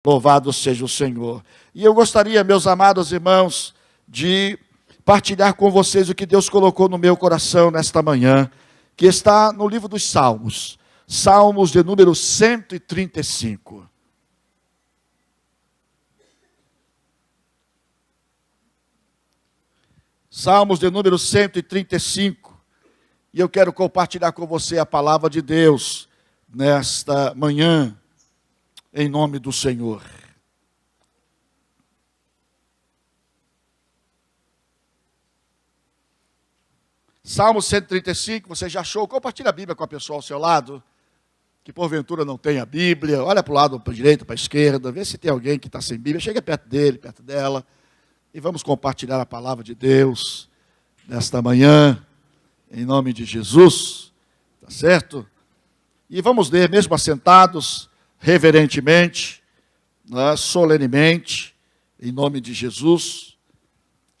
Louvado seja o Senhor. E eu gostaria, meus amados irmãos, de partilhar com vocês o que Deus colocou no meu coração nesta manhã, que está no livro dos Salmos, Salmos de número 135. Salmos de número 135. E eu quero compartilhar com você a palavra de Deus nesta manhã, em nome do Senhor. Salmo 135, você já achou? Compartilha a Bíblia com a pessoa ao seu lado, que porventura não tem a Bíblia. Olha para o lado, para a direita, para a esquerda, vê se tem alguém que está sem Bíblia. Chega perto dele, perto dela, e vamos compartilhar a palavra de Deus nesta manhã, em nome de Jesus, tá certo? E vamos ler, mesmo assentados, reverentemente, solenemente, em nome de Jesus,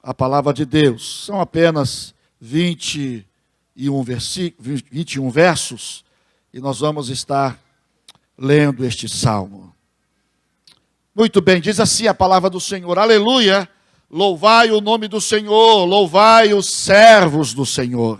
a palavra de Deus. São apenas 21 versos, e nós vamos estar lendo este salmo. Muito bem, diz assim a palavra do Senhor: aleluia, louvai o nome do Senhor, louvai os servos do Senhor.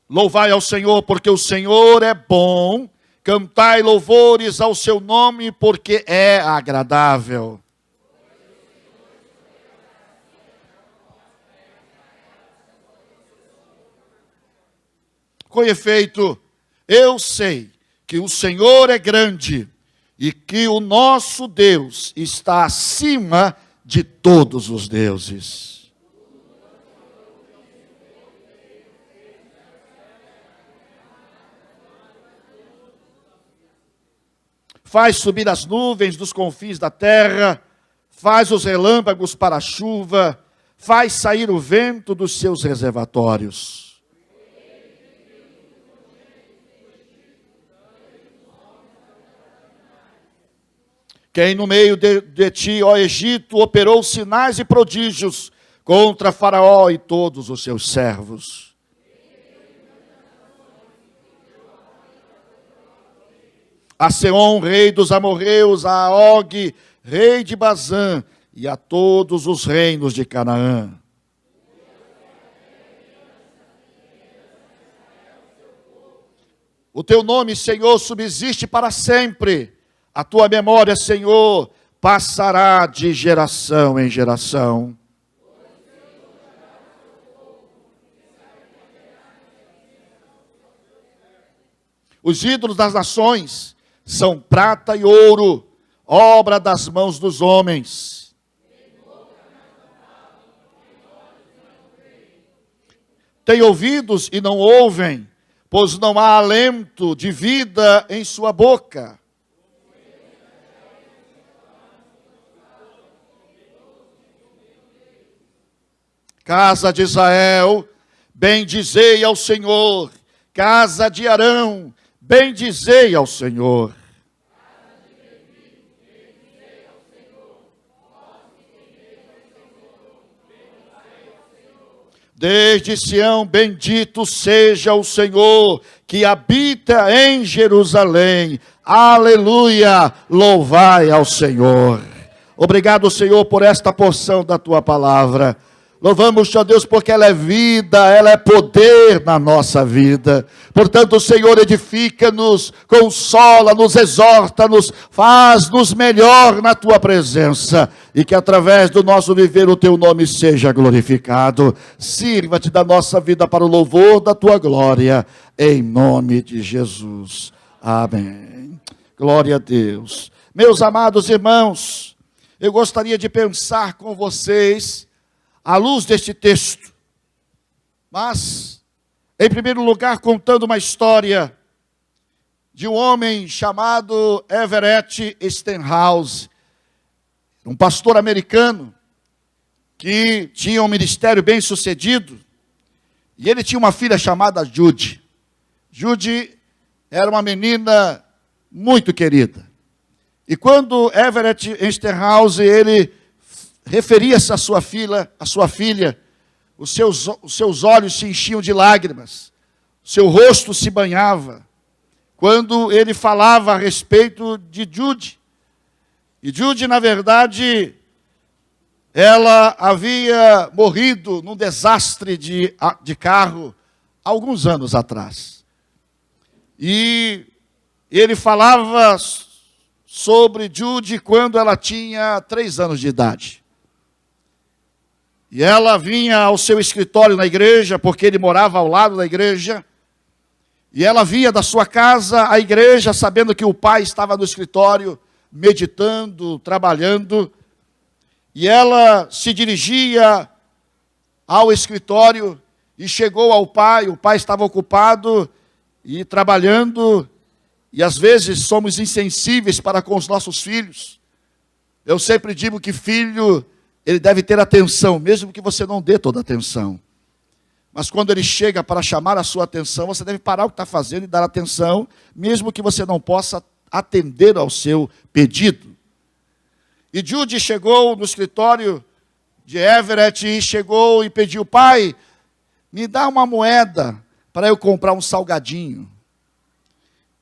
Louvai ao Senhor, porque o Senhor é bom. Cantai louvores ao seu nome, porque é agradável. Com efeito, eu sei que o Senhor é grande e que o nosso Deus está acima de todos os deuses. Faz subir as nuvens dos confins da terra, faz os relâmpagos para a chuva, faz sair o vento dos seus reservatórios. Quem no meio de ti, ó Egito, operou sinais e prodígios contra Faraó e todos os seus servos. A Seom, rei dos amorreus, a Og, rei de Bazã, e a todos os reinos de Canaã. O teu nome, Senhor, subsiste para sempre. A tua memória, Senhor, passará de geração em geração. Os ídolos das nações são prata e ouro, obra das mãos dos homens. Têm ouvidos e não ouvem, pois não há alento de vida em sua boca. Casa de Israel, bendizei ao Senhor. Casa de Arão, bendizei ao Senhor. Desde Sião, bendito seja o Senhor, que habita em Jerusalém. Aleluia, louvai ao Senhor. Obrigado, Senhor, por esta porção da tua palavra. Louvamos-te, ó Deus, porque ela é vida, ela é poder na nossa vida. Portanto, Senhor, edifica-nos, consola-nos, exorta-nos, faz-nos melhor na tua presença. E que através do nosso viver o teu nome seja glorificado. Sirva-te da nossa vida para o louvor da tua glória, em nome de Jesus. Amém. Glória a Deus. Meus amados irmãos, eu gostaria de pensar com vocês à luz deste texto, mas, em primeiro lugar, contando uma história de um homem chamado Everett Stenhouse, um pastor americano que tinha um ministério bem sucedido, e ele tinha uma filha chamada Judy. Judy era uma menina muito querida, e quando Everett Stenhouse, ele referia-se à sua filha, os seus olhos se enchiam de lágrimas, seu rosto se banhava quando ele falava a respeito de Jude. E Jude, na verdade, ela havia morrido num desastre de carro alguns anos atrás. E ele falava sobre Jude quando ela tinha 3 anos de idade. E ela vinha ao seu escritório na igreja, porque ele morava ao lado da igreja. E ela vinha da sua casa à igreja, sabendo que o pai estava no escritório, meditando, trabalhando. E ela se dirigia ao escritório e chegou ao pai. O pai estava ocupado e trabalhando. E às vezes somos insensíveis para com os nossos filhos. Eu sempre digo que filho, ele deve ter atenção, mesmo que você não dê toda a atenção. Mas quando ele chega para chamar a sua atenção, você deve parar o que está fazendo e dar atenção, mesmo que você não possa atender ao seu pedido. E Jude chegou no escritório de Everett e chegou e pediu: pai, me dá uma moeda para eu comprar um salgadinho.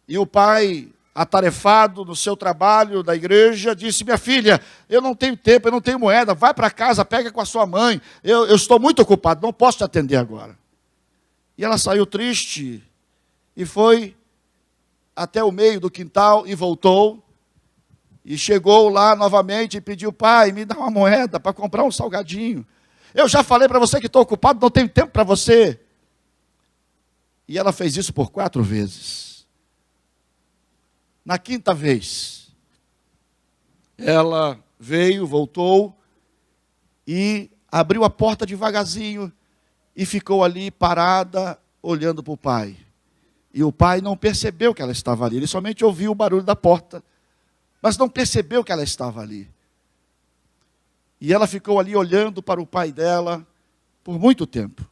E o pai, atarefado no seu trabalho da igreja, disse: minha filha, eu não tenho tempo, eu não tenho moeda, vai para casa, pega com a sua mãe, eu estou muito ocupado, não posso te atender agora. E ela saiu triste e foi até o meio do quintal e voltou. E chegou lá novamente e pediu: pai, me dá uma moeda para comprar um salgadinho. Eu já falei para você que estou ocupado, não tenho tempo para você. E ela fez isso por 4 vezes. Na 5ª vez, ela veio, voltou e abriu a porta devagarzinho e ficou ali parada, olhando para o pai. E o pai não percebeu que ela estava ali, ele somente ouviu o barulho da porta, mas não percebeu que ela estava ali. E ela ficou ali olhando para o pai dela por muito tempo.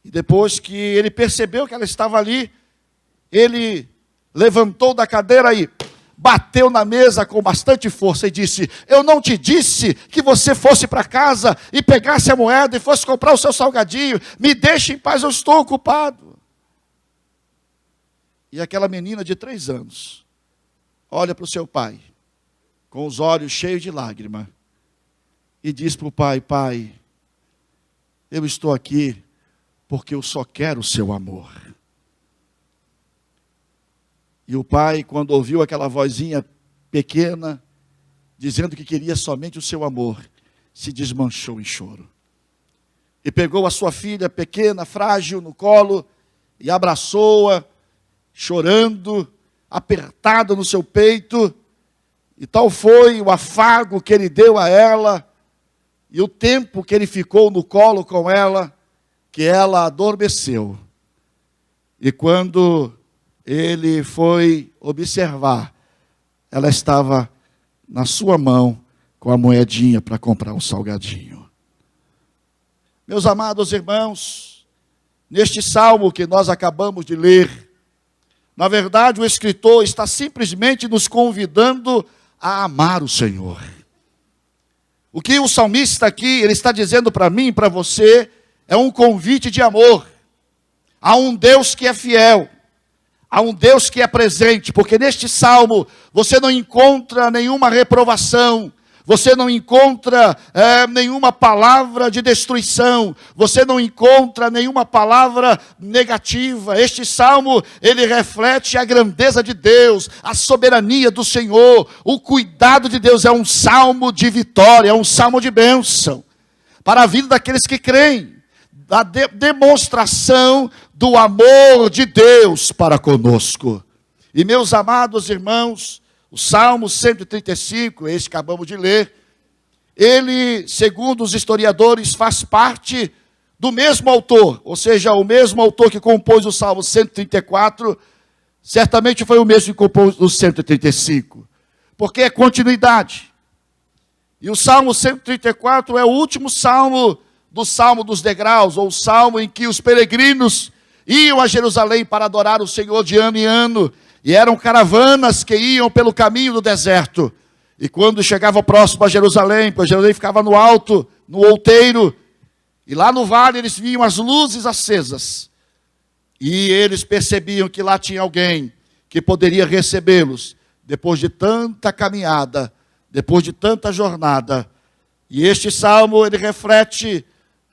E depois que ele percebeu que ela estava ali, ele levantou da cadeira e bateu na mesa com bastante força e disse: eu não te disse que você fosse para casa e pegasse a moeda e fosse comprar o seu salgadinho? Me deixe em paz, eu estou ocupado. E aquela menina de 3 anos olha para o seu pai, com os olhos cheios de lágrima, e diz para o pai: pai, eu estou aqui porque eu só quero o seu amor. E o pai, quando ouviu aquela vozinha pequena, dizendo que queria somente o seu amor, se desmanchou em choro. E pegou a sua filha pequena, frágil, no colo, e abraçou-a, chorando, apertada no seu peito. E tal foi o afago que ele deu a ela, e o tempo que ele ficou no colo com ela, que ela adormeceu. E quando ele foi observar, ela estava na sua mão com a moedinha para comprar um salgadinho. Meus amados irmãos, neste salmo que nós acabamos de ler, na verdade o escritor está simplesmente nos convidando a amar o Senhor. O que o salmista aqui, ele está dizendo para mim e para você, é um convite de amor a um Deus que é fiel, a um Deus que é presente, porque neste salmo você não encontra nenhuma reprovação, você não encontra nenhuma palavra de destruição, você não encontra nenhuma palavra negativa. Este salmo, ele reflete a grandeza de Deus, a soberania do Senhor, o cuidado de Deus. É um salmo de vitória, é um salmo de bênção para a vida daqueles que creem, a demonstração do amor de Deus para conosco. E meus amados irmãos, o Salmo 135, esse que acabamos de ler, ele, segundo os historiadores, faz parte do mesmo autor, ou seja, o mesmo autor que compôs o Salmo 134, certamente foi o mesmo que compôs o 135, porque é continuidade. E o Salmo 134 é o último salmo do Salmo dos Degraus, ou o salmo em que os peregrinos iam a Jerusalém para adorar o Senhor de ano em ano, e eram caravanas que iam pelo caminho do deserto. E quando chegavam próximo a Jerusalém, pois Jerusalém ficava no alto, no outeiro, e lá no vale eles viam as luzes acesas. E eles percebiam que lá tinha alguém que poderia recebê-los depois de tanta caminhada, depois de tanta jornada. E este salmo, ele reflete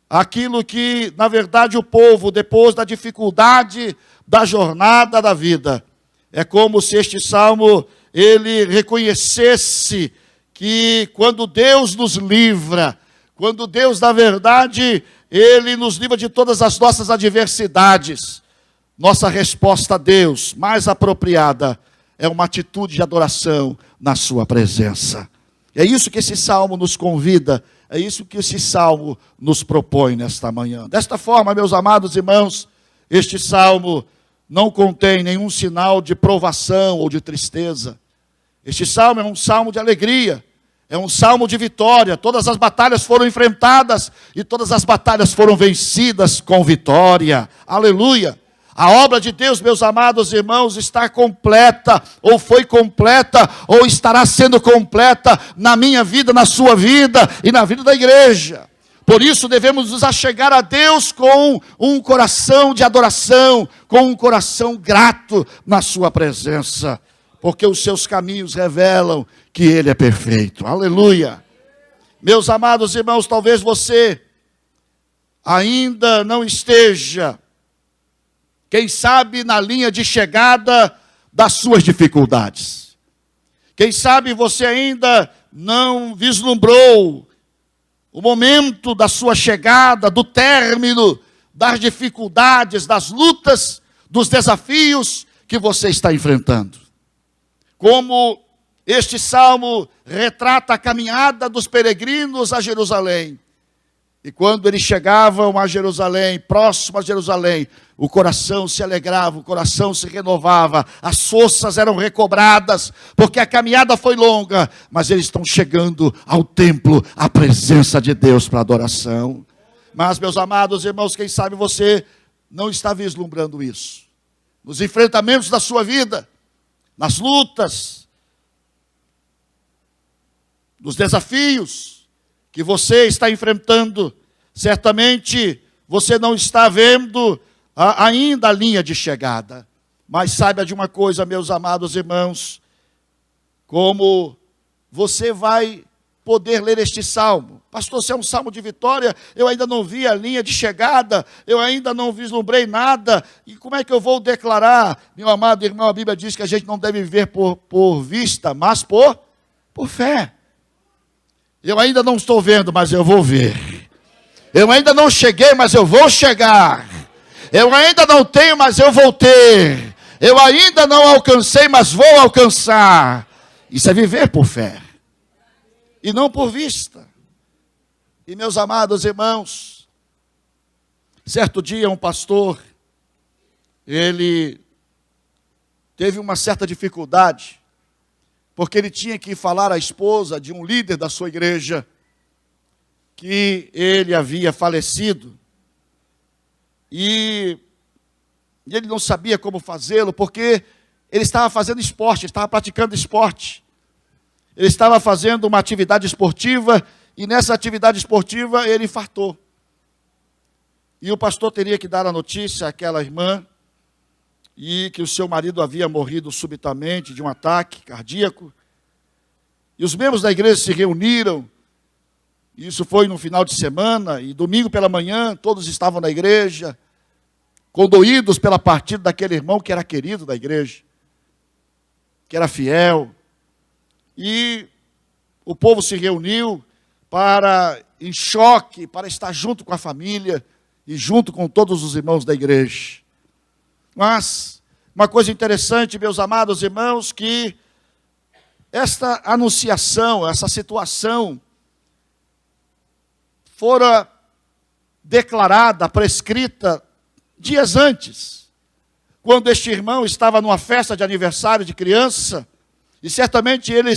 aquilo que, na verdade, o povo, depois da dificuldade da jornada da vida, é como se este salmo, ele reconhecesse que quando Deus nos livra, quando Deus, na verdade, Ele nos livra de todas as nossas adversidades, nossa resposta a Deus, mais apropriada, é uma atitude de adoração na sua presença. É isso que esse salmo nos convida, é isso que esse salmo nos propõe nesta manhã. Desta forma, meus amados irmãos, este salmo não contém nenhum sinal de provação ou de tristeza. Este salmo é um salmo de alegria, é um salmo de vitória. Todas as batalhas foram enfrentadas e todas as batalhas foram vencidas com vitória. Aleluia! A obra de Deus, meus amados irmãos, está completa, ou foi completa, ou estará sendo completa na minha vida, na sua vida e na vida da igreja. Por isso devemos nos achegar a Deus com um coração de adoração, com um coração grato na sua presença, porque os seus caminhos revelam que Ele é perfeito. Aleluia! Meus amados irmãos, talvez você ainda não esteja, quem sabe, na linha de chegada das suas dificuldades. Quem sabe você ainda não vislumbrou o momento da sua chegada, do término das dificuldades, das lutas, dos desafios que você está enfrentando. Como este salmo retrata a caminhada dos peregrinos a Jerusalém. E quando eles chegavam a Jerusalém, próximo a Jerusalém, o coração se alegrava, o coração se renovava, as forças eram recobradas, porque a caminhada foi longa, mas eles estão chegando ao templo, à presença de Deus para adoração. Mas, meus amados irmãos, quem sabe você não está vislumbrando isso. Nos enfrentamentos da sua vida, nas lutas, nos desafios que você está enfrentando, certamente você não está vendo ainda a linha de chegada. Mas saiba de uma coisa, meus amados irmãos, como você vai poder ler este salmo. Pastor, se é um salmo de vitória, eu ainda não vi a linha de chegada, eu ainda não vislumbrei nada, e como é que eu vou declarar? Meu amado irmão, a Bíblia diz que a gente não deve viver por vista, mas por fé. Eu ainda não estou vendo, mas eu vou ver. Eu ainda não cheguei, mas eu vou chegar. Eu ainda não tenho, mas eu vou ter. Eu ainda não alcancei, mas vou alcançar. Isso é viver por fé. E não por vista. E meus amados irmãos, certo dia um pastor, ele teve uma certa dificuldade, porque ele tinha que falar à esposa de um líder da sua igreja, que ele havia falecido, e ele não sabia como fazê-lo, porque ele estava fazendo esporte, estava praticando esporte, ele estava fazendo uma atividade esportiva, e nessa atividade esportiva ele infartou, e o pastor teria que dar a notícia àquela irmã, e que o seu marido havia morrido subitamente de um ataque cardíaco. E os membros da igreja se reuniram, isso foi no final de semana, e domingo pela manhã, todos estavam na igreja, condoídos pela partida daquele irmão que era querido da igreja, que era fiel. E o povo se reuniu em choque, para estar junto com a família, e junto com todos os irmãos da igreja. Mas, uma coisa interessante, meus amados irmãos, que esta anunciação, essa situação, fora declarada, prescrita, dias antes, quando este irmão estava numa festa de aniversário de criança, e certamente ele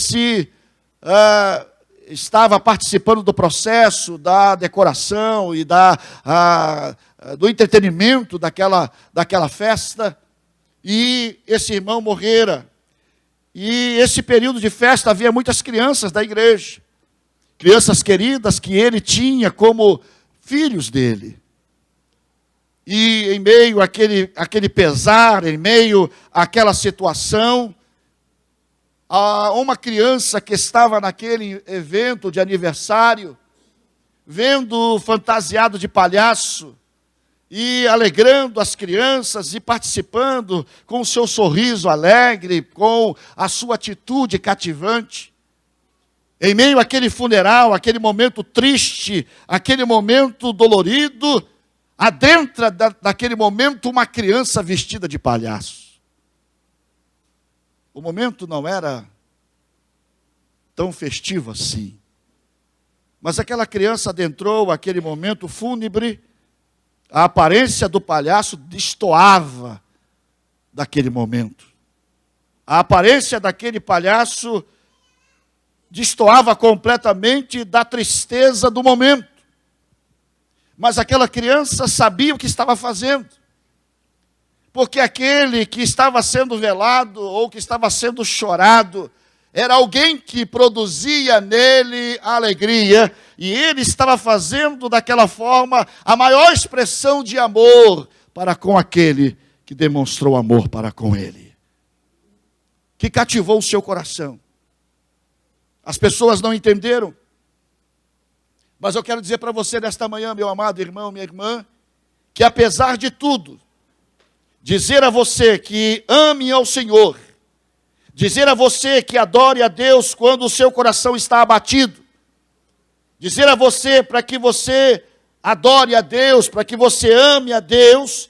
estava participando do processo da decoração e do entretenimento daquela festa, e esse irmão morrera. E esse período de festa havia muitas crianças da igreja, crianças queridas que ele tinha como filhos dele. E em meio àquele pesar, em meio àquela situação, uma criança que estava naquele evento de aniversário, vendo fantasiado de palhaço, e alegrando as crianças e participando com o seu sorriso alegre, com a sua atitude cativante. Em meio àquele funeral, aquele momento triste, aquele momento dolorido, adentra daquele momento uma criança vestida de palhaço. O momento não era tão festivo assim. Mas aquela criança adentrou aquele momento fúnebre, a aparência do palhaço destoava daquele momento. A aparência daquele palhaço destoava completamente da tristeza do momento. Mas aquela criança sabia o que estava fazendo. Porque aquele que estava sendo velado ou que estava sendo chorado era alguém que produzia nele alegria, e ele estava fazendo daquela forma a maior expressão de amor para com aquele que demonstrou amor para com ele, que cativou o seu coração. As pessoas não entenderam, mas eu quero dizer para você nesta manhã, meu amado irmão, minha irmã, que apesar de tudo, dizer a você que ame ao Senhor, dizer a você que adore a Deus quando o seu coração está abatido, dizer a você para que você adore a Deus, para que você ame a Deus,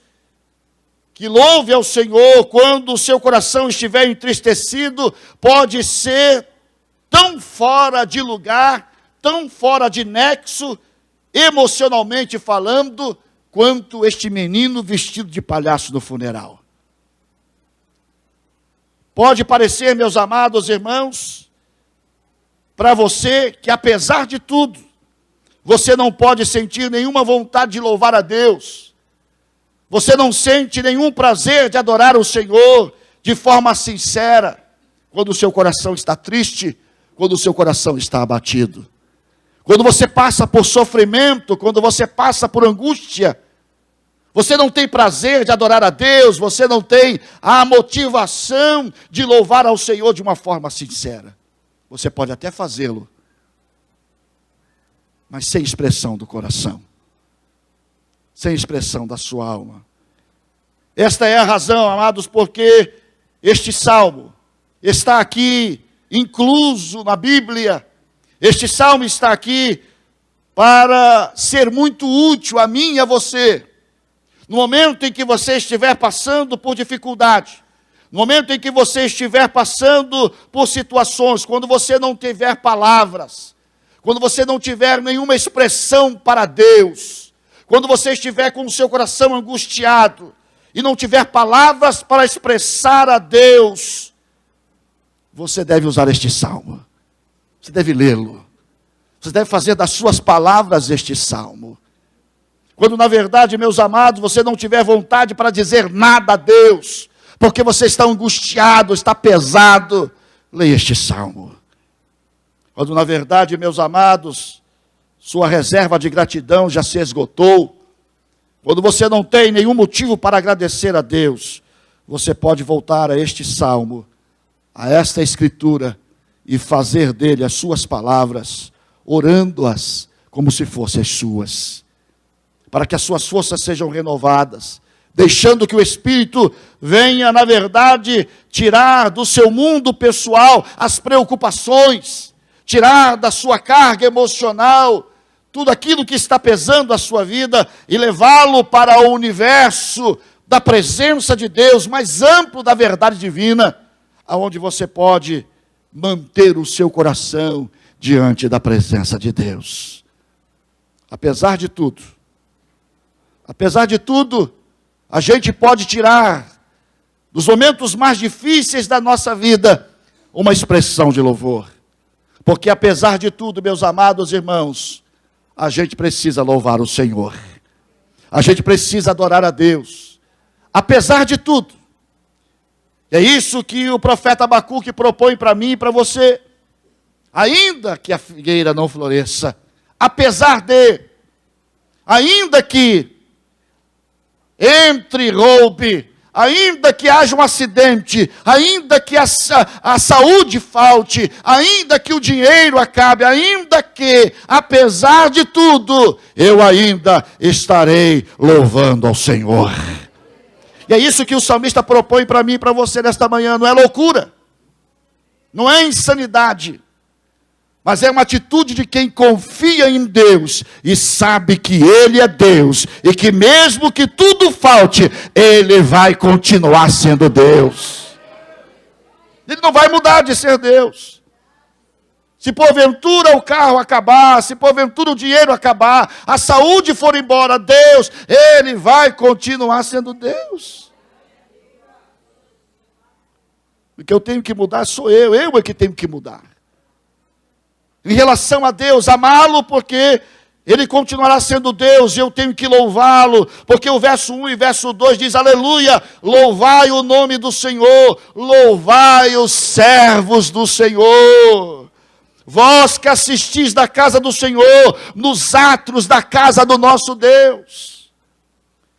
que louve ao Senhor quando o seu coração estiver entristecido, pode ser tão fora de lugar, tão fora de nexo, emocionalmente falando, quanto este menino vestido de palhaço no funeral. Pode parecer, meus amados irmãos, para você que apesar de tudo, você não pode sentir nenhuma vontade de louvar a Deus. Você não sente nenhum prazer de adorar o Senhor de forma sincera, quando o seu coração está triste, quando o seu coração está abatido. Quando você passa por sofrimento, quando você passa por angústia, você não tem prazer de adorar a Deus, você não tem a motivação de louvar ao Senhor de uma forma sincera. Você pode até fazê-lo, mas sem expressão do coração, sem expressão da sua alma. Esta é a razão, amados, porque este salmo está aqui incluso na Bíblia. Este salmo está aqui para ser muito útil a mim e a você. No momento em que você estiver passando por dificuldade, no momento em que você estiver passando por situações, quando você não tiver palavras, quando você não tiver nenhuma expressão para Deus, quando você estiver com o seu coração angustiado e não tiver palavras para expressar a Deus, você deve usar este salmo, você deve lê-lo, você deve fazer das suas palavras este salmo. Quando na verdade, meus amados, você não tiver vontade para dizer nada a Deus, porque você está angustiado, está pesado, leia este salmo. Quando na verdade, meus amados, sua reserva de gratidão já se esgotou, quando você não tem nenhum motivo para agradecer a Deus, você pode voltar a este salmo, a esta escritura, e fazer dele as suas palavras, orando-as como se fossem as suas, para que as suas forças sejam renovadas, deixando que o Espírito venha, na verdade, tirar do seu mundo pessoal as preocupações, tirar da sua carga emocional tudo aquilo que está pesando a sua vida e levá-lo para o universo da presença de Deus, mais amplo da verdade divina, aonde você pode manter o seu coração diante da presença de Deus. Apesar de tudo, a gente pode tirar dos momentos mais difíceis da nossa vida uma expressão de louvor. Porque apesar de tudo, meus amados irmãos, a gente precisa louvar o Senhor. A gente precisa adorar a Deus. Apesar de tudo. É isso que o profeta Abacuque propõe para mim e para você. Ainda que a figueira não floresça, apesar de, ainda que entre e roube, ainda que haja um acidente, ainda que a saúde falte, ainda que o dinheiro acabe, ainda que, apesar de tudo, eu ainda estarei louvando ao Senhor. E é isso que o salmista propõe para mim e para você nesta manhã. Não é loucura, não é insanidade, mas é uma atitude de quem confia em Deus e sabe que Ele é Deus e que mesmo que tudo falte, Ele vai continuar sendo Deus. Ele não vai mudar de ser Deus. Se porventura o carro acabar, se porventura o dinheiro acabar, a saúde for embora, Deus, Ele vai continuar sendo Deus. O que eu tenho que mudar sou eu é que tenho que mudar. Em relação a Deus, amá-lo porque Ele continuará sendo Deus, e eu tenho que louvá-lo, porque o verso 1 e verso 2 diz, aleluia, louvai o nome do Senhor, louvai os servos do Senhor. Vós que assistis da casa do Senhor, nos átrios da casa do nosso Deus.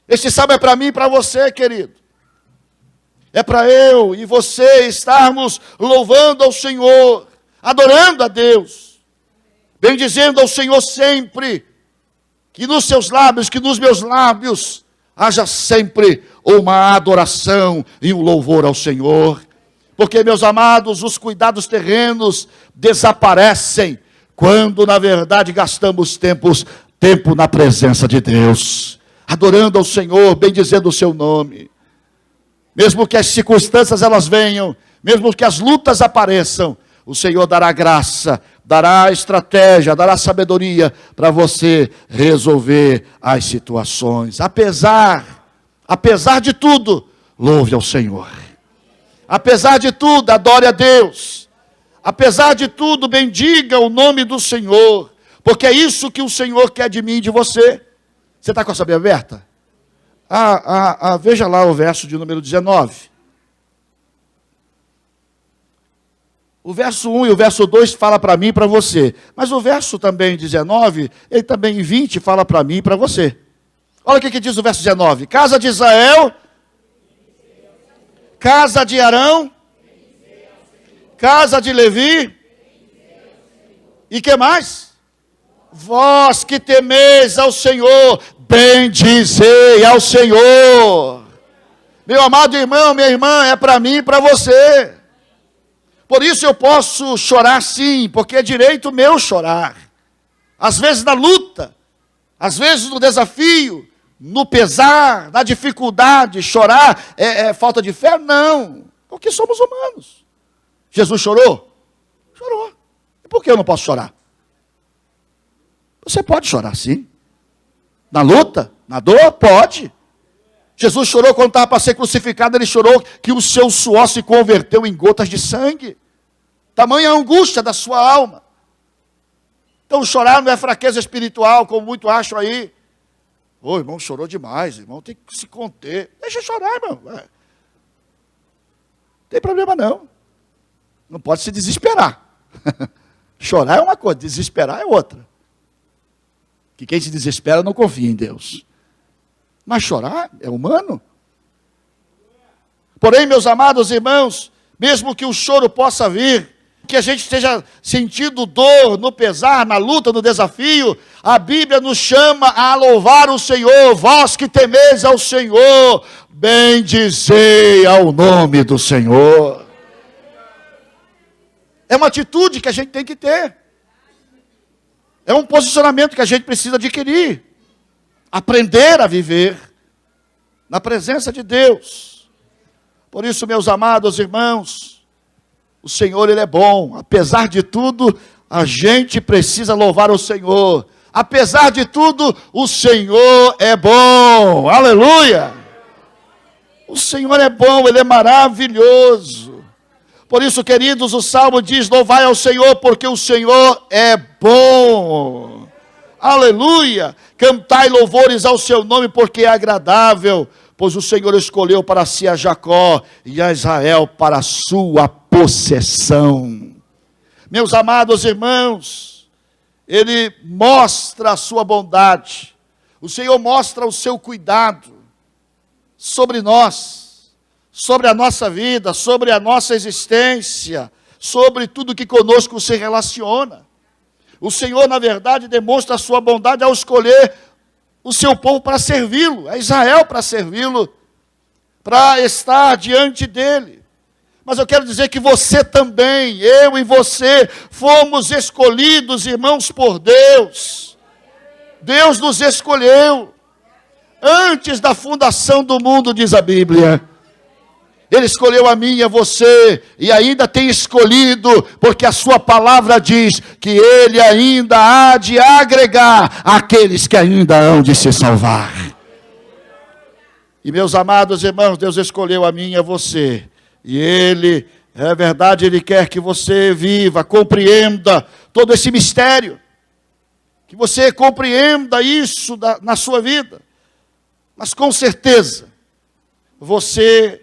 Este salmo é para mim e para você, querido. É para eu e você estarmos louvando ao Senhor, adorando a Deus. Bendizendo ao Senhor sempre, que nos seus lábios, que nos meus lábios, haja sempre uma adoração e um louvor ao Senhor. Porque, meus amados, os cuidados terrenos desaparecem quando, na verdade, gastamos tempo na presença de Deus, adorando ao Senhor, bendizendo o seu nome. Mesmo que as circunstâncias elas venham, mesmo que as lutas apareçam, o Senhor dará graça, dará estratégia, dará sabedoria para você resolver as situações. Apesar de tudo, louve ao Senhor. Apesar de tudo, adore a Deus. Apesar de tudo, bendiga o nome do Senhor. Porque é isso que o Senhor quer de mim e de você. Você está com a sua Bíblia aberta? Veja lá o verso de número 19. O verso 1 e o verso 2 fala para mim e para você. Mas o verso também 19, ele também em 20 fala para mim e para você. Olha o que diz o verso 19. Casa de Israel, casa de Arão, casa de Levi, e que mais? Vós que temeis ao Senhor, bendizei ao Senhor. Meu amado irmão, minha irmã, é para mim e para você. Por isso eu posso chorar sim, porque é direito meu chorar. Às vezes na luta, às vezes no desafio, no pesar, na dificuldade, chorar é falta de fé? Não, porque somos humanos. Jesus chorou? Chorou. E por que eu não posso chorar? Você pode chorar sim. Na luta, na dor, pode. Jesus chorou quando estava para ser crucificado, ele chorou que o seu suor se converteu em gotas de sangue. Tamanha a angústia da sua alma. Então chorar não é fraqueza espiritual, como muitos acham aí. Ô, irmão, chorou demais, irmão, tem que se conter. Deixa chorar, irmão. Não tem problema não. Não pode se desesperar. Chorar é uma coisa, desesperar é outra. Que quem se desespera não confia em Deus. Mas chorar é humano. Porém, meus amados irmãos, mesmo que o choro possa vir, que a gente esteja sentindo dor no pesar, na luta, no desafio, a Bíblia nos chama a louvar o Senhor. Vós que temeis ao Senhor, bendizei ao nome do Senhor. É uma atitude que a gente tem que ter. É um posicionamento que a gente precisa adquirir. Aprender a viver na presença de Deus. Por isso, meus amados irmãos, o Senhor, Ele é bom. Apesar de tudo, a gente precisa louvar o Senhor. Apesar de tudo, o Senhor é bom. Aleluia! O Senhor é bom, Ele é maravilhoso. Por isso, queridos, o Salmo diz, louvai ao Senhor, porque o Senhor é bom. Aleluia! Cantai louvores ao seu nome, porque é agradável, pois o Senhor escolheu para si a Jacó e a Israel para a sua possessão. Meus amados irmãos, Ele mostra a sua bondade, o Senhor mostra o seu cuidado, sobre nós, sobre a nossa vida, sobre a nossa existência, sobre tudo que conosco se relaciona. O Senhor, na verdade, demonstra a sua bondade ao escolher o seu povo para servi-lo, a Israel para servi-lo, para estar diante dele. Mas eu quero dizer que você também, eu e você, fomos escolhidos, irmãos, por Deus. Deus nos escolheu antes da fundação do mundo, diz a Bíblia. Ele escolheu a mim e a você, e ainda tem escolhido, porque a sua palavra diz que Ele ainda há de agregar aqueles que ainda hão de se salvar. E meus amados irmãos, Deus escolheu a mim e a você, e Ele, é verdade, Ele quer que você viva, compreenda todo esse mistério, que você compreenda isso na sua vida, mas com certeza, você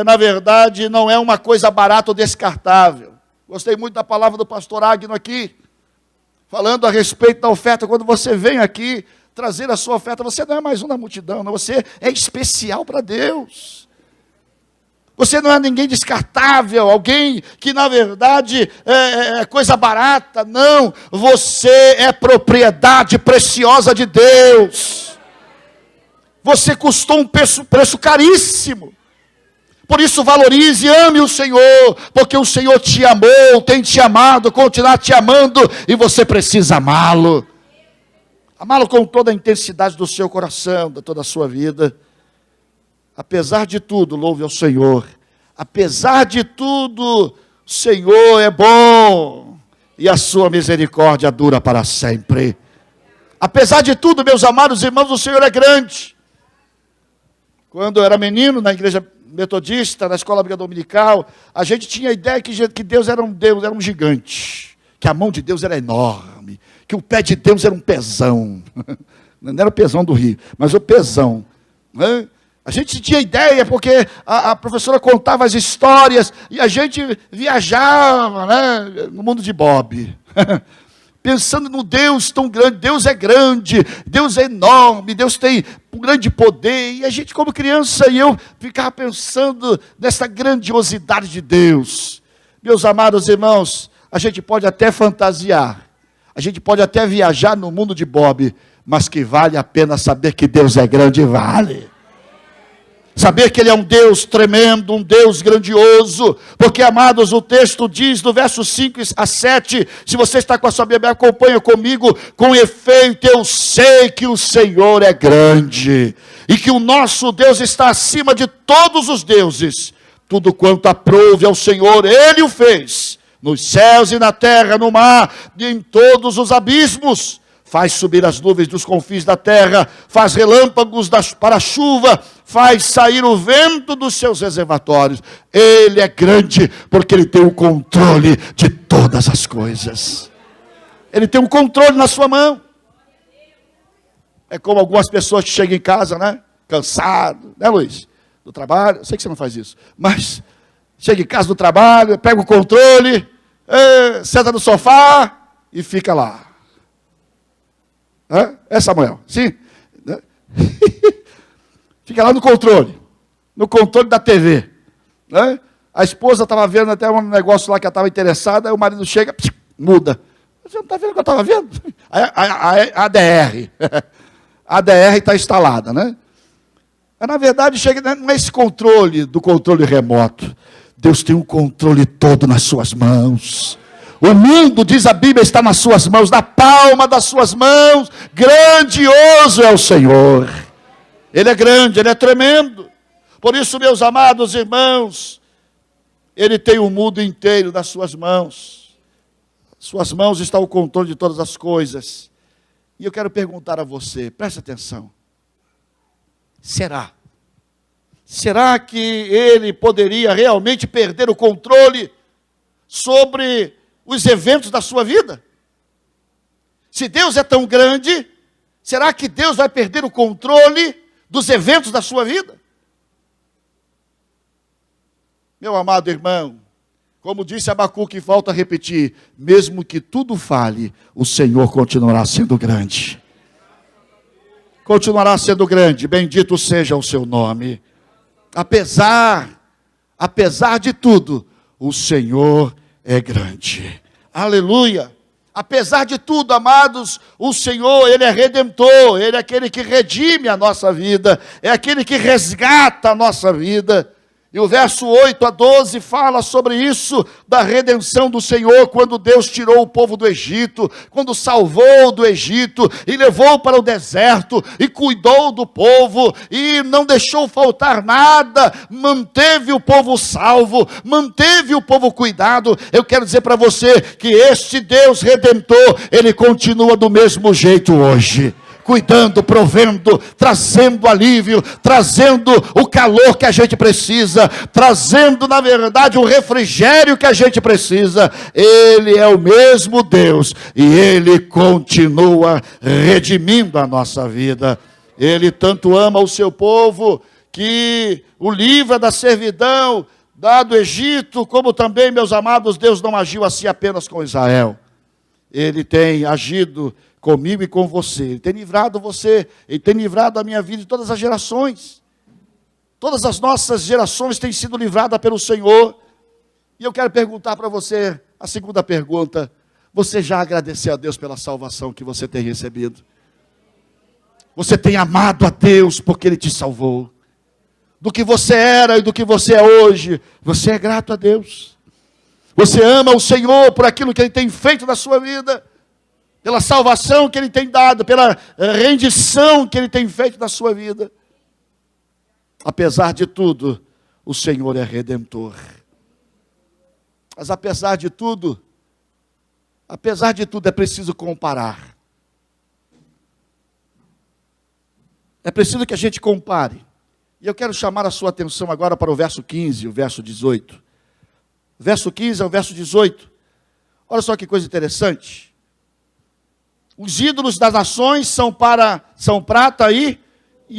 na verdade, não é uma coisa barata ou descartável. Gostei muito da palavra do pastor Agno aqui, falando a respeito da oferta. Quando você vem aqui trazer a sua oferta, você não é mais um da multidão, não, você é especial para Deus. Você não é ninguém descartável, alguém que na verdade é coisa barata, não. Você é propriedade preciosa de Deus. Você custou um preço caríssimo. Por isso valorize e ame o Senhor, porque o Senhor te amou, tem te amado, continuar te amando, e você precisa amá-lo. Amá-lo com toda a intensidade do seu coração, de toda a sua vida. Apesar de tudo, louve ao Senhor. Apesar de tudo, o Senhor é bom, e a sua misericórdia dura para sempre. Apesar de tudo, meus amados irmãos, o Senhor é grande. Quando eu era menino, na igreja metodista, na escola bíblica dominical, a gente tinha a ideia que Deus, era um gigante, que a mão de Deus era enorme, que o pé de Deus era um pezão, não era o pezão do rio, mas o pezão, né? A gente tinha ideia, porque a professora contava as histórias, e a gente viajava, né, no mundo de Bob, pensando no Deus tão grande. Deus é grande, Deus é enorme, Deus tem um grande poder. E a gente, como criança, e eu ficava pensando nessa grandiosidade de Deus. Meus amados irmãos, a gente pode até fantasiar, a gente pode até viajar no mundo de Bob, mas que vale a pena saber que Deus é grande, vale. Saber que Ele é um Deus tremendo, um Deus grandioso, porque, amados, o texto diz, no verso 5 a 7, se você está com a sua Bíblia, acompanha comigo: com efeito eu sei que o Senhor é grande, e que o nosso Deus está acima de todos os deuses. Tudo quanto aprouve ao Senhor, Ele o fez, nos céus e na terra, no mar, e em todos os abismos. Faz subir as nuvens dos confins da terra, faz relâmpagos para a chuva, faz sair o vento dos seus reservatórios. Ele é grande, porque Ele tem o controle de todas as coisas. Ele tem um controle na sua mão. É como algumas pessoas que chegam em casa, né? Cansado, né, Luiz? Do trabalho. Eu sei que você não faz isso, mas chega em casa do trabalho, pega o controle, senta no sofá e fica lá. É, Samuel? Sim? Fica lá no controle da TV. Né? A esposa estava vendo até um negócio lá que ela estava interessada, aí o marido chega, muda. Você não está vendo o que eu estava vendo? A ADR. A ADR está instalada, né? Mas, na verdade, chega, não é esse controle do controle remoto. Deus tem um controle todo nas suas mãos. O mundo, diz a Bíblia, está nas suas mãos, na palma das suas mãos. Grandioso é o Senhor. Ele é grande, Ele é tremendo. Por isso, meus amados irmãos, Ele tem o mundo inteiro nas suas mãos. Suas mãos está o controle de todas as coisas. E eu quero perguntar a você, preste atenção. Será que Ele poderia realmente perder o controle sobre os eventos da sua vida? Se Deus é tão grande, será que Deus vai perder o controle dos eventos da sua vida? Meu amado irmão, como disse Abacuque, volta a repetir: mesmo que tudo fale, o Senhor continuará sendo grande. continuará sendo grande. Bendito seja o seu nome. Apesar de tudo, o Senhor é grande. Aleluia. Apesar de tudo, amados, o Senhor, Ele é redentor, Ele é aquele que redime a nossa vida, é aquele que resgata a nossa vida. E o verso 8 a 12 fala sobre isso, da redenção do Senhor, quando Deus tirou o povo do Egito, quando salvou do Egito, e levou para o deserto, e cuidou do povo, e não deixou faltar nada, manteve o povo salvo, manteve o povo cuidado. Eu quero dizer para você, que este Deus Redentor, Ele continua do mesmo jeito hoje. Cuidando, provendo, trazendo alívio, trazendo o calor que a gente precisa, trazendo, na verdade, o refrigério que a gente precisa. Ele é o mesmo Deus e Ele continua redimindo a nossa vida. Ele tanto ama o seu povo que o livra da servidão do Egito, como também, meus amados, Deus não agiu assim apenas com Israel. Ele tem agido comigo e com você. Ele tem livrado você, Ele tem livrado a minha vida de todas as gerações. Todas as nossas gerações têm sido livradas pelo Senhor. E eu quero perguntar para você, a segunda pergunta: você já agradeceu a Deus pela salvação que você tem recebido? Você tem amado a Deus porque Ele te salvou? Do que você era e do que você é hoje, você é grato a Deus? Você ama o Senhor por aquilo que Ele tem feito na sua vida? Pela salvação que Ele tem dado, pela rendição que Ele tem feito na sua vida? Apesar de tudo, o Senhor é redentor. Mas apesar de tudo é preciso comparar. É preciso que a gente compare. E eu quero chamar a sua atenção agora para o verso 15 e o verso 18. O verso 15 ao verso 18. Olha só que coisa interessante. Os ídolos das nações são prata e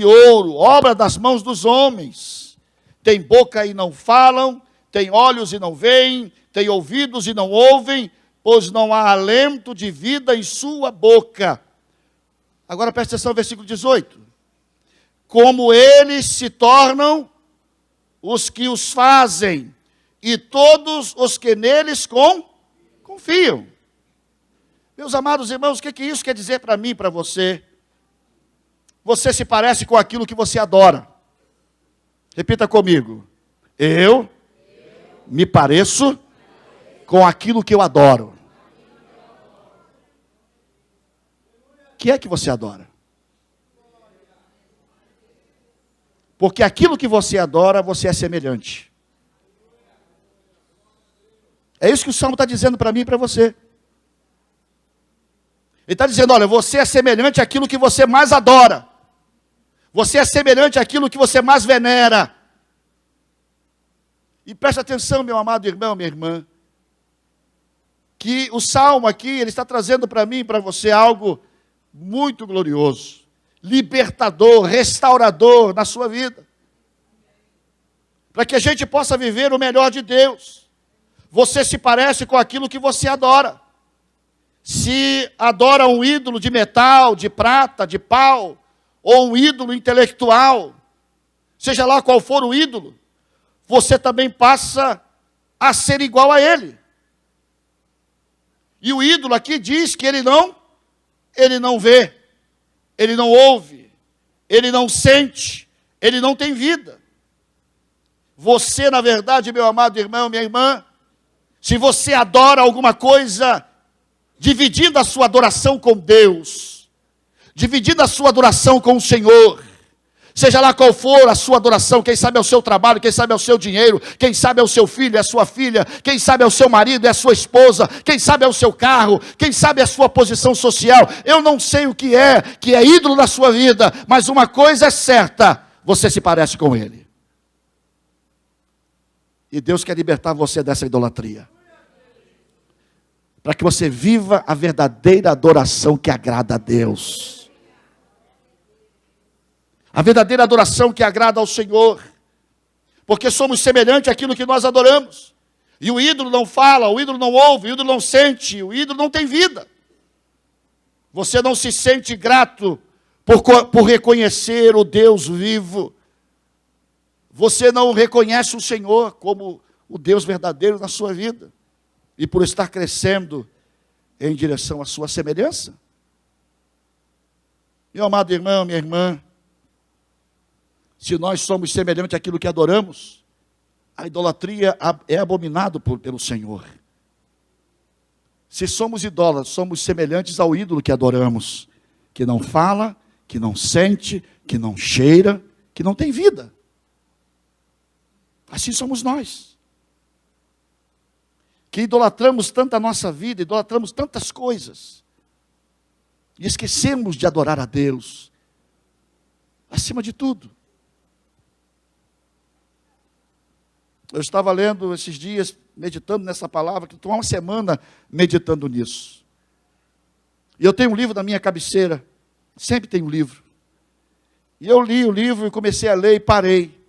ouro, obra das mãos dos homens. Tem boca e não falam, tem olhos e não veem, tem ouvidos e não ouvem, pois não há alento de vida em sua boca. Agora presta atenção no versículo 18. Como eles se tornam os que os fazem, e todos os que neles confiam. Meus amados irmãos, o que isso quer dizer para mim e para você? Você se parece com aquilo que você adora. Repita comigo. Eu me pareço com aquilo que eu adoro. O que é que você adora? Porque aquilo que você adora, você é semelhante. É isso que o Salmo está dizendo para mim e para você. Ele está dizendo, olha, você é semelhante àquilo que você mais adora. Você é semelhante àquilo que você mais venera. E preste atenção, meu amado irmão, minha irmã, que o Salmo aqui, ele está trazendo para mim e para você algo muito glorioso, libertador, restaurador na sua vida. Para que a gente possa viver o melhor de Deus. Você se parece com aquilo que você adora. Se adora um ídolo de metal, de prata, de pau, ou um ídolo intelectual, seja lá qual for o ídolo, você também passa a ser igual a ele. E o ídolo aqui diz que ele não vê, ele não ouve, ele não sente, ele não tem vida. Você, na verdade, meu amado irmão, minha irmã, se você adora alguma coisa, dividindo a sua adoração com Deus, dividindo a sua adoração com o Senhor, seja lá qual for a sua adoração, quem sabe é o seu trabalho, quem sabe é o seu dinheiro, quem sabe é o seu filho, é a sua filha, quem sabe é o seu marido, é a sua esposa, quem sabe é o seu carro, quem sabe é a sua posição social. Eu não sei o que é ídolo na sua vida, mas uma coisa é certa, você se parece com ele. E Deus quer libertar você dessa idolatria, para que você viva a verdadeira adoração que agrada a Deus. A verdadeira adoração que agrada ao Senhor. Porque somos semelhantes àquilo que nós adoramos. E o ídolo não fala, o ídolo não ouve, o ídolo não sente, o ídolo não tem vida. Você não se sente grato por reconhecer o Deus vivo. Você não reconhece o Senhor como o Deus verdadeiro na sua vida. E por estar crescendo em direção à sua semelhança. Meu amado irmão, minha irmã, se nós somos semelhantes àquilo que adoramos, a idolatria é abominado pelo Senhor. Se somos idólatras, somos semelhantes ao ídolo que adoramos, que não fala, que não sente, que não cheira, que não tem vida. Assim somos nós. Que idolatramos tanto a nossa vida, idolatramos tantas coisas, e esquecemos de adorar a Deus, acima de tudo. Eu estava lendo esses dias, meditando nessa palavra, que estou há uma semana meditando nisso. E eu tenho um livro na minha cabeceira, sempre tenho um livro. E eu li o livro e comecei a ler e parei.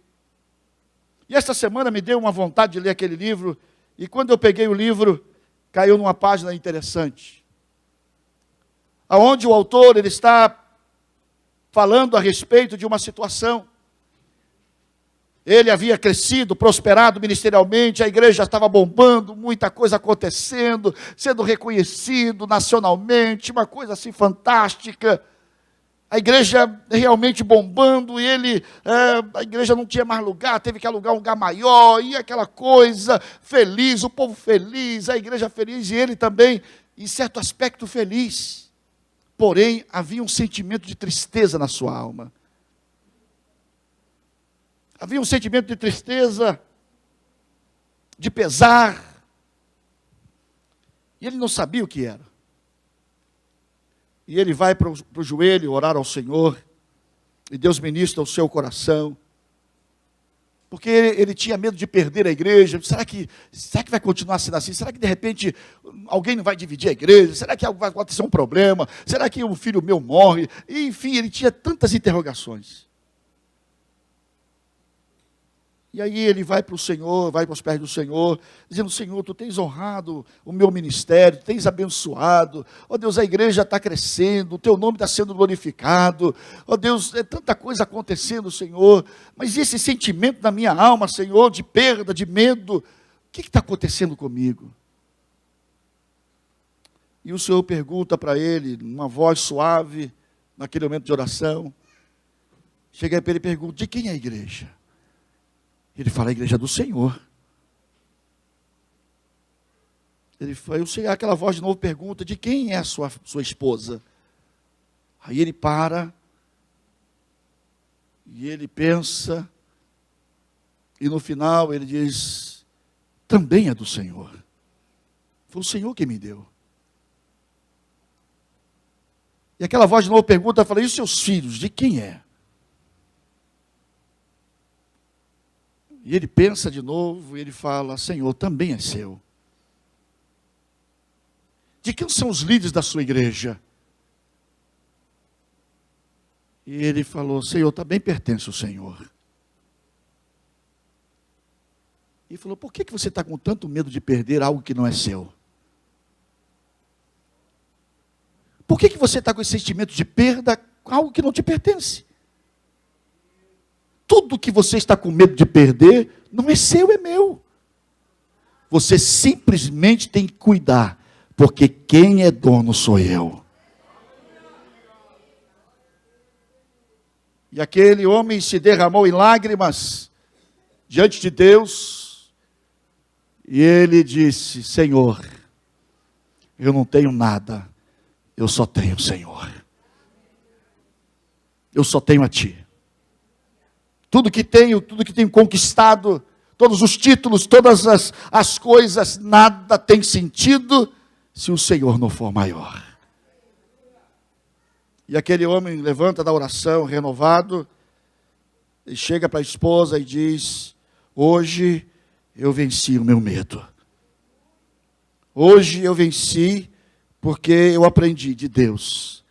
E esta semana me deu uma vontade de ler aquele livro, e quando eu peguei o livro, caiu numa página interessante. Aonde o autor ele está falando a respeito de uma situação. Ele havia crescido, prosperado ministerialmente, a igreja estava bombando, muita coisa acontecendo, sendo reconhecido nacionalmente, uma coisa assim fantástica. A igreja realmente bombando, e a igreja não tinha mais lugar, teve que alugar um lugar maior, e aquela coisa, feliz, o povo feliz, a igreja feliz, e ele também, em certo aspecto, feliz. Porém, havia um sentimento de tristeza na sua alma. Havia um sentimento de tristeza, de pesar, e ele não sabia o que era. E ele vai para o joelho orar ao Senhor, e Deus ministra o seu coração, porque ele tinha medo de perder a igreja. Será que vai continuar sendo assim? Será que de repente alguém não vai dividir a igreja? Será que vai acontecer um problema? Será que um filho meu morre? E, enfim, ele tinha tantas interrogações. E aí ele vai para o Senhor, vai para os pés do Senhor, dizendo: Senhor, Tu tens honrado o meu ministério, Tu tens abençoado, ó Deus, a igreja está crescendo, o Teu nome está sendo glorificado, ó Deus, é tanta coisa acontecendo, Senhor, mas esse sentimento na minha alma, Senhor, de perda, de medo, o que está acontecendo comigo? E o Senhor pergunta para ele, numa voz suave, naquele momento de oração, chega para ele e pergunta: de quem é a igreja? Ele fala: a igreja do Senhor. Ele fala, aquela voz de novo pergunta: de quem é a sua esposa? Aí ele para, e ele pensa, e no final ele diz: também é do Senhor. Foi o Senhor que me deu. E aquela voz de novo pergunta, fala: e os seus filhos, de quem é? E ele pensa de novo, e ele fala: Senhor, também é seu. De quem são os líderes da sua igreja? E ele falou: Senhor, também pertence ao Senhor. E falou: por que você está com tanto medo de perder algo que não é seu? Por que você está com esse sentimento de perda, algo que não te pertence? Tudo que você está com medo de perder, não é seu, é meu. Você simplesmente tem que cuidar, porque quem é dono sou eu. E aquele homem se derramou em lágrimas diante de Deus, e ele disse: Senhor, eu não tenho nada, eu só tenho o Senhor. Eu só tenho a Ti. Tudo que tenho conquistado, todos os títulos, todas as coisas, nada tem sentido se o Senhor não for maior. E aquele homem levanta da oração renovado, e chega para a esposa e diz: hoje eu venci o meu medo. Hoje eu venci porque eu aprendi de Deus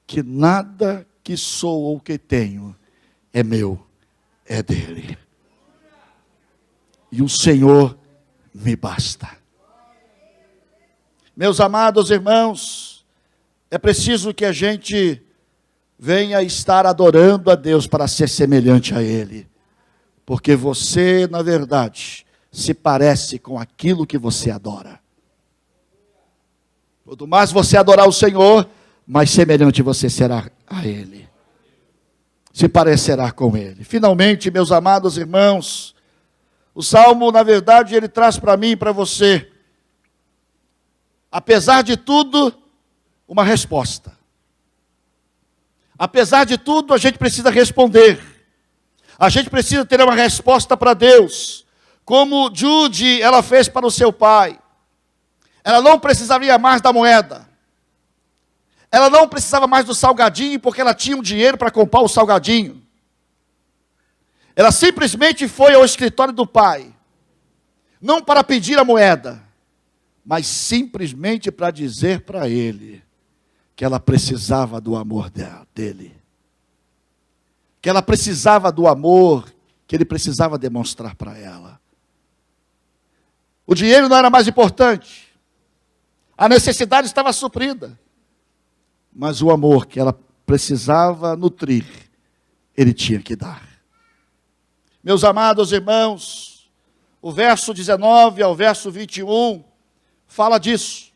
que nada que sou ou que tenho é meu, é dele. E o Senhor me basta. Meus amados irmãos, é preciso que a gente venha estar adorando a Deus para ser semelhante a Ele. Porque você, na verdade, se parece com aquilo que você adora. Quanto mais você adorar o Senhor, mais semelhante você será a Ele. Se parecerá com Ele. Finalmente, meus amados irmãos, o Salmo, na verdade, ele traz para mim e para você, apesar de tudo, uma resposta. Apesar de tudo, a gente precisa responder. A gente precisa ter uma resposta para Deus. Como Jude, ela fez para o seu pai. Ela não precisaria mais da moeda. Ela não precisava mais do salgadinho, porque ela tinha um dinheiro para comprar o salgadinho. Ela simplesmente foi ao escritório do pai. Não para pedir a moeda, mas simplesmente para dizer para ele que ela precisava do amor dele. Que ela precisava do amor que ele precisava demonstrar para ela. O dinheiro não era mais importante. A necessidade estava suprida. Mas o amor que ela precisava nutrir, ele tinha que dar. Meus amados irmãos, o verso 19 ao verso 21 fala disso.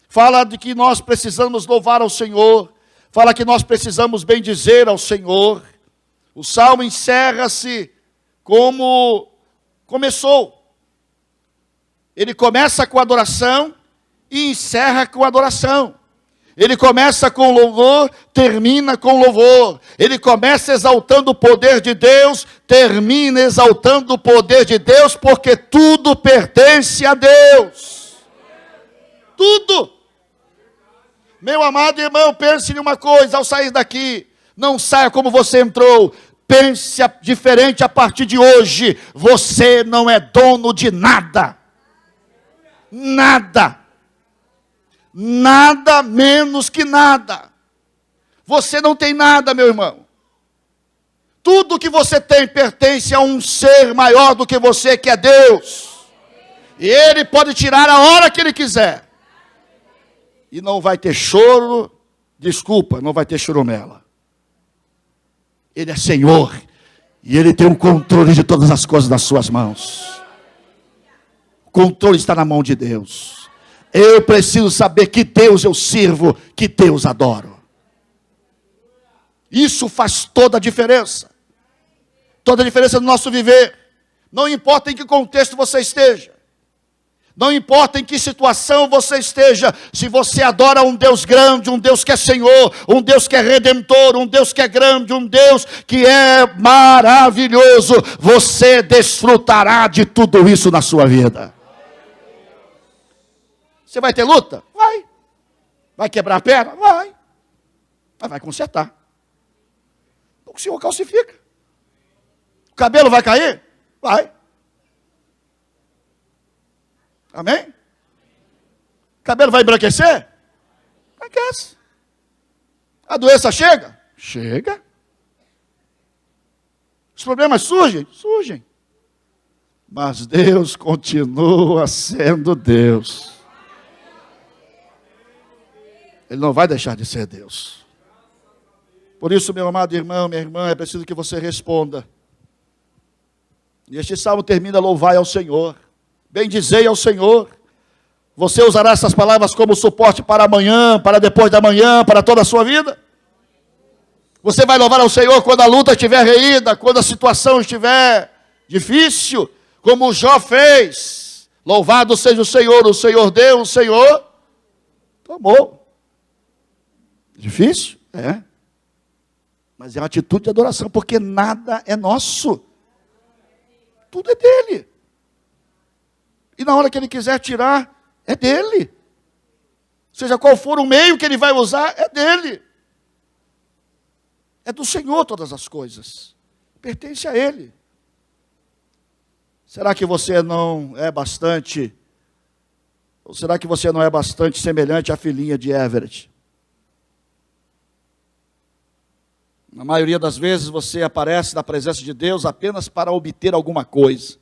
Fala de que nós precisamos louvar ao Senhor. Fala que nós precisamos bendizer ao Senhor. O salmo encerra-se como começou. Ele começa com adoração e encerra com adoração. Ele começa com louvor, termina com louvor. Ele começa exaltando o poder de Deus, termina exaltando o poder de Deus, porque tudo pertence a Deus. Tudo. Meu amado irmão, pense em uma coisa ao sair daqui. Não saia como você entrou. Pense diferente a partir de hoje. Você não é dono de nada. Nada. Nada menos que nada. Você não tem nada, meu irmão. Tudo que você tem pertence a um ser maior do que você, que é Deus. E Ele pode tirar a hora que Ele quiser. E não vai ter choro, desculpa, não vai ter choromela. Ele é Senhor. E Ele tem o controle de todas as coisas nas suas mãos. O controle está na mão de Deus. Eu preciso saber que Deus eu sirvo, que Deus adoro. Isso faz toda a diferença. Toda a diferença no nosso viver. Não importa em que contexto você esteja. Não importa em que situação você esteja. Se você adora um Deus grande, um Deus que é Senhor, um Deus que é Redentor, um Deus que é grande, um Deus que é maravilhoso, você desfrutará de tudo isso na sua vida. Você vai ter luta? Vai. Vai quebrar a perna? Vai. Mas vai consertar. O Senhor calcifica. O cabelo vai cair? Vai. Amém? O cabelo vai embranquecer? Embranquece. A doença chega? Chega. Os problemas surgem? Surgem. Mas Deus continua sendo Deus. Ele não vai deixar de ser Deus. Por isso, meu amado irmão, minha irmã, é preciso que você responda. E este salmo termina: louvai ao Senhor, bendizei ao Senhor. Você usará essas palavras como suporte para amanhã, para depois da manhã, para toda a sua vida? Você vai louvar ao Senhor quando a luta estiver reída, quando a situação estiver difícil, como o Jó fez. Louvado seja o Senhor deu, o Senhor tomou. Difícil? É. Mas é uma atitude de adoração, porque nada é nosso. Tudo é dele. E na hora que ele quiser tirar, é dele. Seja qual for o meio que ele vai usar, é dele. É do Senhor todas as coisas. Pertence a ele. Será que você não é bastante... Ou será que você não é bastante semelhante à filhinha de Everett? Na maioria das vezes você aparece na presença de Deus apenas para obter alguma coisa.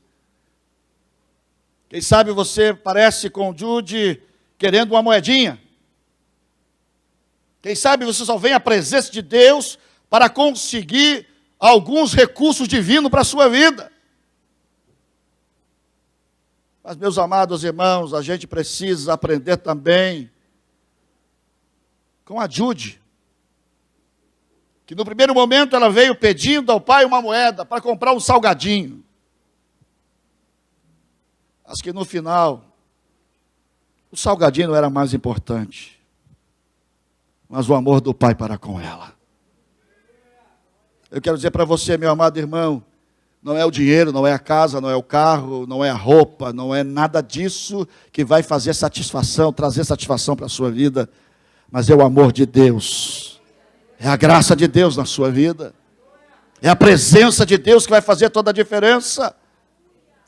Quem sabe você parece com Jude querendo uma moedinha. Quem sabe você só vem à presença de Deus para conseguir alguns recursos divinos para a sua vida. Mas, meus amados irmãos, a gente precisa aprender também com a Jude, que no primeiro momento ela veio pedindo ao pai uma moeda para comprar um salgadinho. Mas que no final, o salgadinho não era mais importante, mas o amor do pai para com ela. Eu quero dizer para você, meu amado irmão, não é o dinheiro, não é a casa, não é o carro, não é a roupa, não é nada disso que vai fazer satisfação, trazer satisfação para a sua vida, mas é o amor de Deus, é a graça de Deus na sua vida, é a presença de Deus que vai fazer toda a diferença.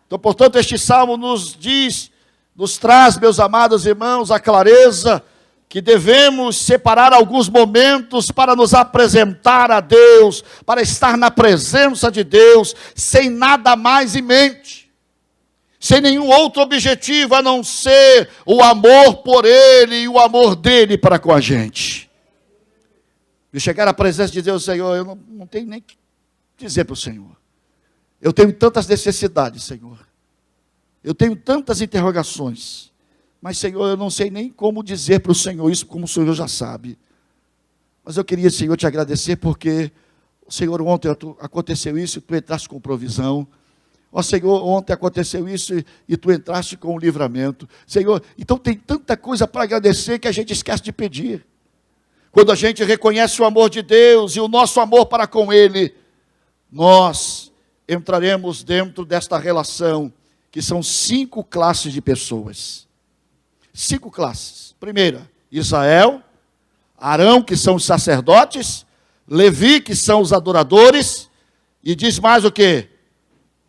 Então, portanto, este salmo nos traz, meus amados irmãos, a clareza que devemos separar alguns momentos para nos apresentar a Deus, para estar na presença de Deus, sem nada mais em mente, sem nenhum outro objetivo a não ser o amor por Ele e o amor dEle para com a gente. De chegar à presença de Deus, Senhor, eu não tenho nem o que dizer para o Senhor. Eu tenho tantas necessidades, Senhor. Eu tenho tantas interrogações. Mas, Senhor, eu não sei nem como dizer para o Senhor isso, como o Senhor já sabe. Mas eu queria, Senhor, te agradecer porque, Senhor, ontem aconteceu isso e tu entraste com provisão. Ó, Senhor, ontem aconteceu isso e tu entraste com o livramento. Senhor, então tem tanta coisa para agradecer que a gente esquece de pedir. Quando a gente reconhece o amor de Deus e o nosso amor para com Ele, nós entraremos dentro desta relação, que são 5 classes de pessoas. 5 classes. Primeira, Israel, Arão, que são os sacerdotes, Levi, que são os adoradores, e diz mais o quê?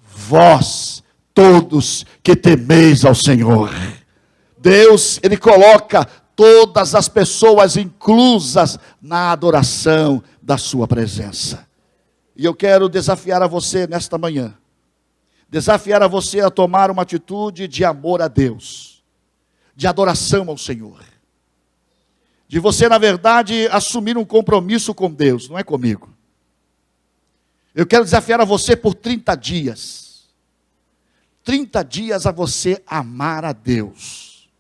Vós, todos que temeis ao Senhor. Deus, Ele coloca todas as pessoas inclusas na adoração da sua presença. E eu quero desafiar a você nesta manhã, desafiar a você a tomar uma atitude de amor a Deus, de adoração ao Senhor, de você, na verdade, assumir um compromisso com Deus, não é comigo. Eu quero desafiar a você por 30 dias. 30 dias a você amar a Deus.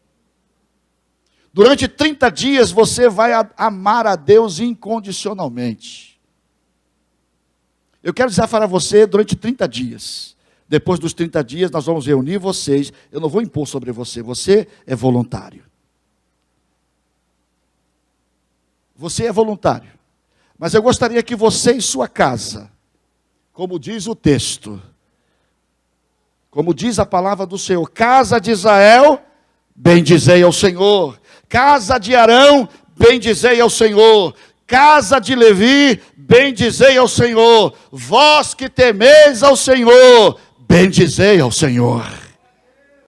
Durante 30 dias você vai amar a Deus incondicionalmente. Eu quero desafiar a você durante 30 dias. Depois dos 30 dias, nós vamos reunir vocês. Eu não vou impor sobre você. Você é voluntário. Você é voluntário. Mas eu gostaria que você em sua casa, como diz o texto, como diz a palavra do Senhor, casa de Israel, bendizei ao Senhor. Casa de Arão, bendizei ao Senhor. Casa de Levi, bendizei ao Senhor. Vós que temeis ao Senhor, bendizei ao Senhor.